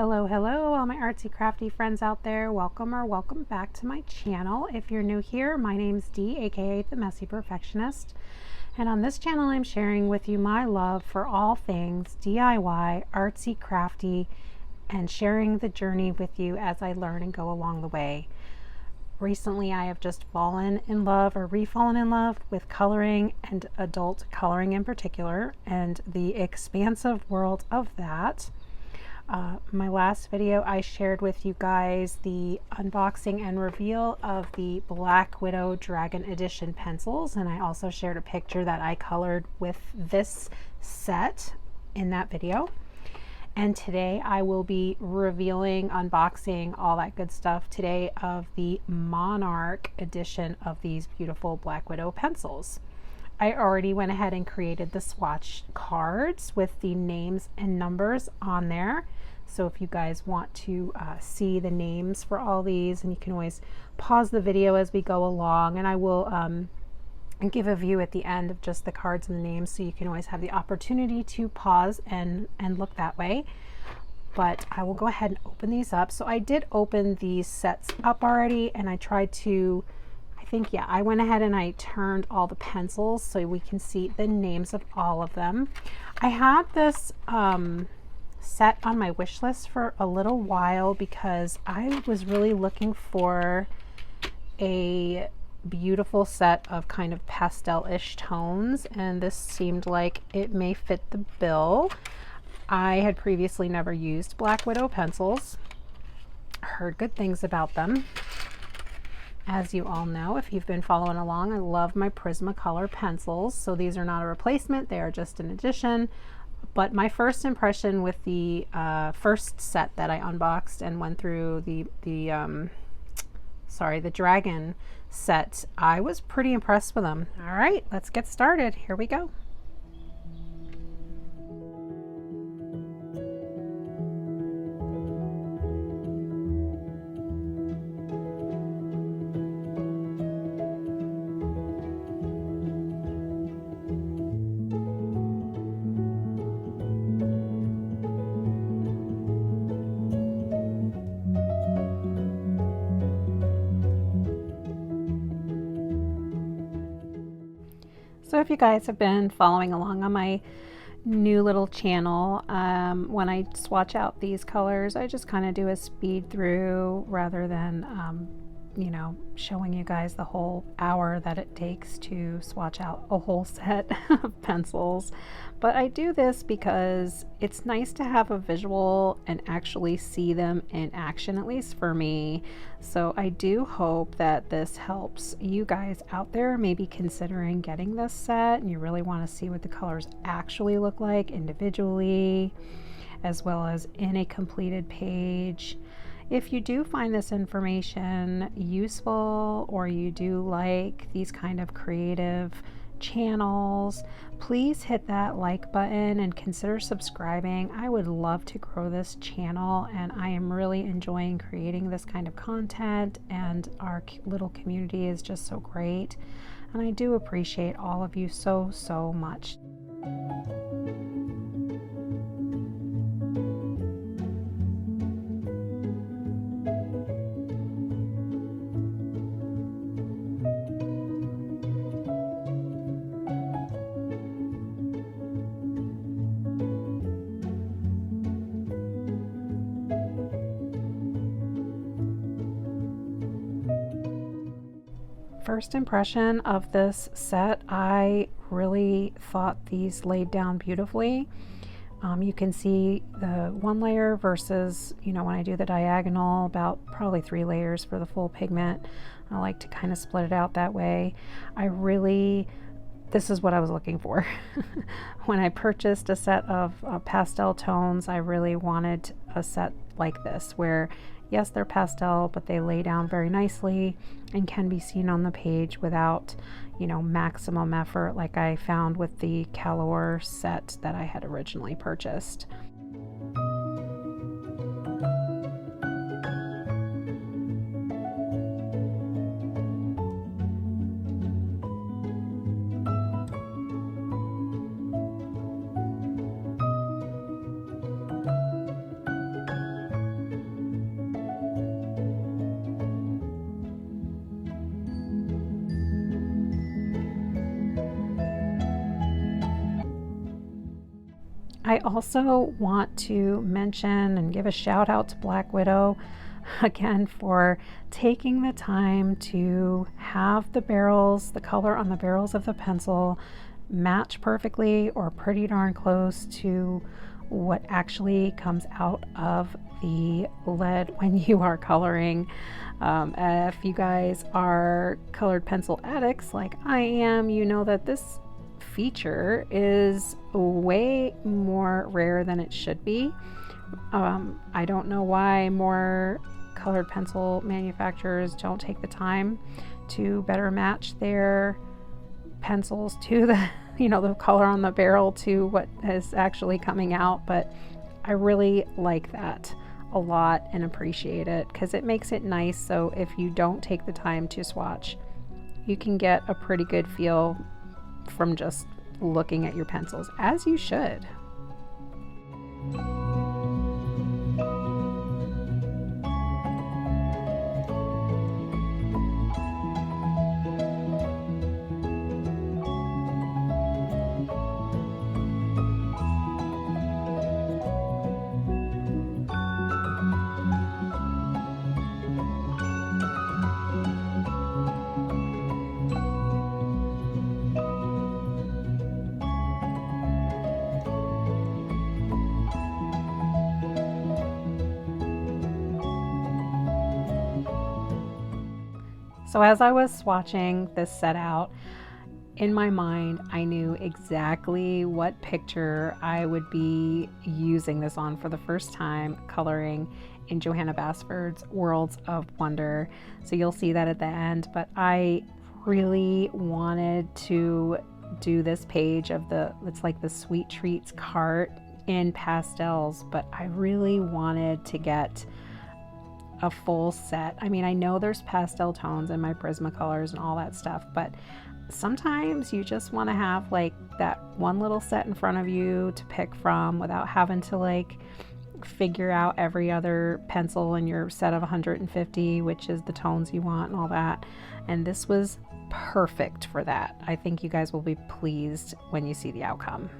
Hello, all my artsy crafty friends out there. Welcome back to my channel. If you're new here, my name's Dee, aka The Messy Perfectionist. And on this channel, I'm sharing with you my love for all things DIY, artsy crafty, and sharing the journey with you as I learn and go along the way. Recently, I have just fallen in love or re-fallen in love with coloring and adult coloring in particular, and the expansive world of that. My last video, I shared with you guys the unboxing and reveal of the Black Widow Dragon Edition pencils, and I also shared a picture that I colored with this set in that video. And today I will be revealing, unboxing, all that good stuff today of the Monarch Edition of these beautiful Black Widow pencils. I already went ahead and created the swatch cards with the names and numbers on there. So if you guys want to see the names for all these, and you can always pause the video as we go along, and I will give a view at the end of just the cards and the names, so you can always have the opportunity to pause and look that way. But I will go ahead and open these up. So I did open these sets up already, and I tried to, I went ahead and I turned all the pencils so we can see the names of all of them. I had this set on my wish list for a little while because I was really looking for a beautiful set of kind of pastel-ish tones, and this seemed like it may fit the bill. I had previously never used Black Widow pencils, heard good things about them. As you all know, if you've been following along, I love my Prismacolor pencils. So these are not a replacement, they are just an addition. But my first impression with the first set that I unboxed and went through, the Dragon set, I was pretty impressed with them. All right, let's get started. Here we go. So if you guys have been following along on my new little channel, when I swatch out these colors, I just kind of do a speed through rather than, you know, showing you guys the whole hour that it takes to swatch out a whole set of pencils. But I do this because it's nice to have a visual and actually see them in action, at least for me. So I do hope that this helps you guys out there maybe considering getting this set and you really want to see what the colors actually look like individually, as well as in a completed page. If you do find this information useful, or you do like these kind of creative channels, please hit that like button and consider subscribing. I would love to grow this channel, and I am really enjoying creating this kind of content, and our little community is just so great, and I do appreciate all of you so much. First impression of this set, I really thought these laid down beautifully. You can see the one layer versus, you know, when I do the diagonal, about probably 3 layers for the full pigment. I like to kind of split it out that way. This is what I was looking for. When I purchased a set of pastel tones, I really wanted a set like this, where yes, they're pastel, but they lay down very nicely and can be seen on the page without, you know, maximum effort like I found with the Calor set that I had originally purchased. I also want to mention and give a shout out to Black Widow again for taking the time to have the barrels, the color on the barrels of the pencil match perfectly or pretty darn close to what actually comes out of the lead when you are coloring. If you guys are colored pencil addicts like I am, you know that this feature is way more rare than it should be. I don't know why more colored pencil manufacturers don't take the time to better match their pencils to the the color on the barrel to what is actually coming out, but I really like that a lot and appreciate it because it makes it nice. So if you don't take the time to swatch, you can get a pretty good feel from just looking at your pencils, as you should. So as I was swatching this set out, in my mind, I knew exactly what picture I would be using this on for the first time coloring in Johanna Basford's Worlds of Wonder. So you'll see that at the end, but I really wanted to do this page of it's like the Sweet Treats cart in pastels, but I really wanted to get a full set. I mean, I know there's pastel tones in my Prismacolors and all that stuff, but sometimes you just want to have like that one little set in front of you to pick from without having to like figure out every other pencil in your set of 150, which is the tones you want and all that. And this was perfect for that. I think you guys will be pleased when you see the outcome.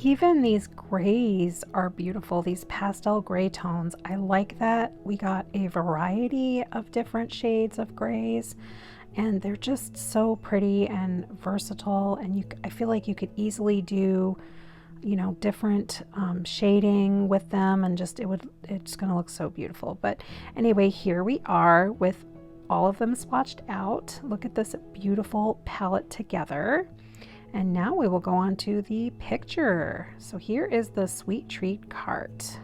Even these grays are beautiful, these pastel gray tones. I like that we got a variety of different shades of grays, and they're just so pretty and versatile, and I feel like you could easily do different shading with them, and it's gonna look so beautiful. But anyway, here we are with all of them swatched out. Look at this beautiful palette together. And now we will go on to the picture. So here is the Sweet Treat cart.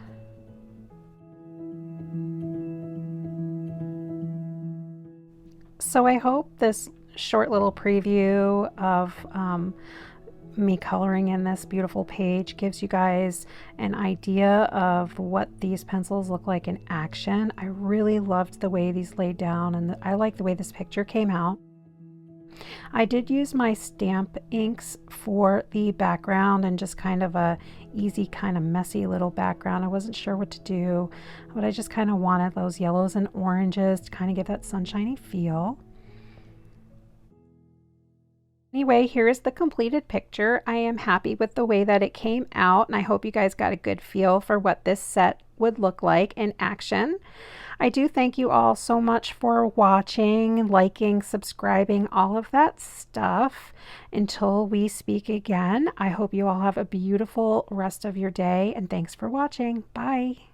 So I hope this short little preview of me coloring in this beautiful page gives you guys an idea of what these pencils look like in action. I really loved the way these laid down, and I like the way this picture came out. I did use my stamp inks for the background and just kind of a easy, kind of messy little background. I wasn't sure what to do, but I just kind of wanted those yellows and oranges to kind of give that sunshiny feel. Anyway, here is the completed picture. I am happy with the way that it came out, and I hope you guys got a good feel for what this set would look like in action. I do thank you all so much for watching, liking, subscribing, all of that stuff. Until we speak again, I hope you all have a beautiful rest of your day, and thanks for watching. Bye.